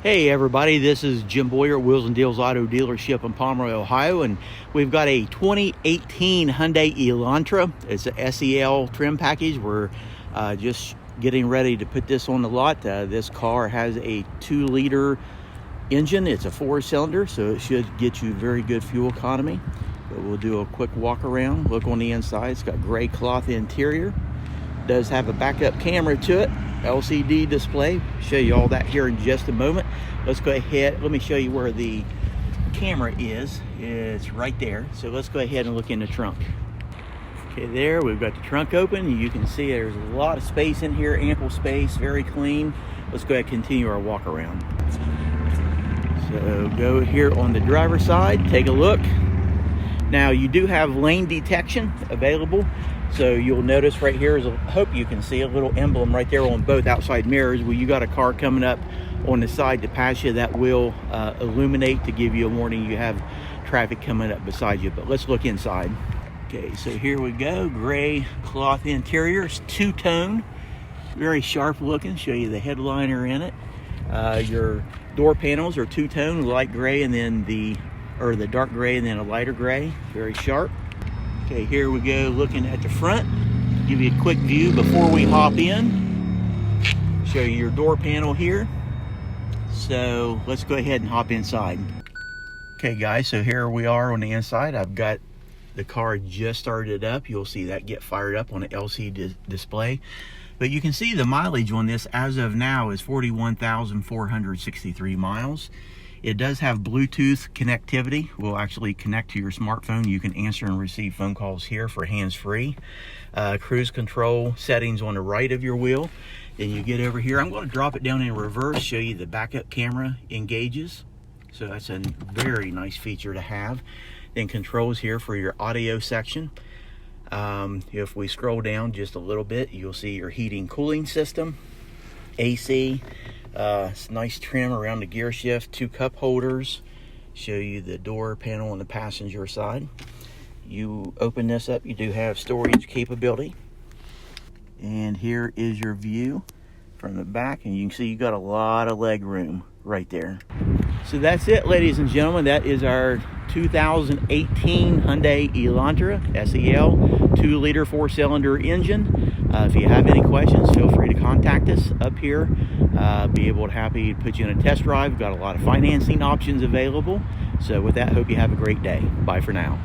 Hey everybody, this is Jim Boyer at Wheels and Deals Auto Dealership in Pomeroy, Ohio, and we've got a 2018 Hyundai Elantra. It's a SEL trim package. We're just getting ready to put this on the lot. This car has a 2-liter engine. It's a 4-cylinder, so it should get you very good fuel economy. But we'll do a quick walk around, look on the inside. It's got gray cloth interior. It does have a backup camera to it. LCD display. Show you all that here in just a moment. Let's go ahead. Let me show you where the camera is. It's right there. So let's go ahead and look in the trunk. Okay, there we've got the trunk open. You can see there's a lot of space in here, ample space, very clean. Let's go ahead and continue our walk around. So go here on the driver's side, take a look. Now you do have lane detection available. So you'll notice right here, I hope you can see a little emblem right there on both outside mirrors. Well, you got a car coming up on the side to pass you, that will illuminate to give you a warning you have traffic coming up beside you. But let's look inside. Okay, so here we go. Gray cloth interior. It's two-tone, very sharp looking. Show you the headliner in it. Your door panels are two-tone, light gray and then the dark gray and then a lighter gray. Very sharp. Okay, here we go looking at the front. Give you a quick view before we hop in. Show you your door panel here. So let's go ahead and hop inside. Okay guys, so here we are on the inside. I've got the car just started up. You'll see that get fired up on the LCD display. But you can see the mileage on this as of now is 41,463 miles. It does have Bluetooth connectivity. Will actually connect to your smartphone. You can answer and receive phone calls here for hands-free. Cruise control settings on the right of your wheel. Then you get over here. I'm going to drop it down in reverse, show you the backup camera engages. So that's a very nice feature to have. Then controls here for your audio section. If we scroll down just a little bit, you'll see your heating cooling system, AC. It's nice trim around the gear shift, 2 cup holders. Show you the door panel on the passenger side. You open this up, you do have storage capability. And here is your view from the back, and you can see you got a lot of leg room right there. So that's it, ladies and gentlemen. That is our 2018 Hyundai Elantra SEL 2-liter 4-cylinder engine. If you have any questions, feel free to contact us up here. Be happy to put you in a test drive. We've got a lot of financing options available. So with that, hope you have a great day. Bye for now.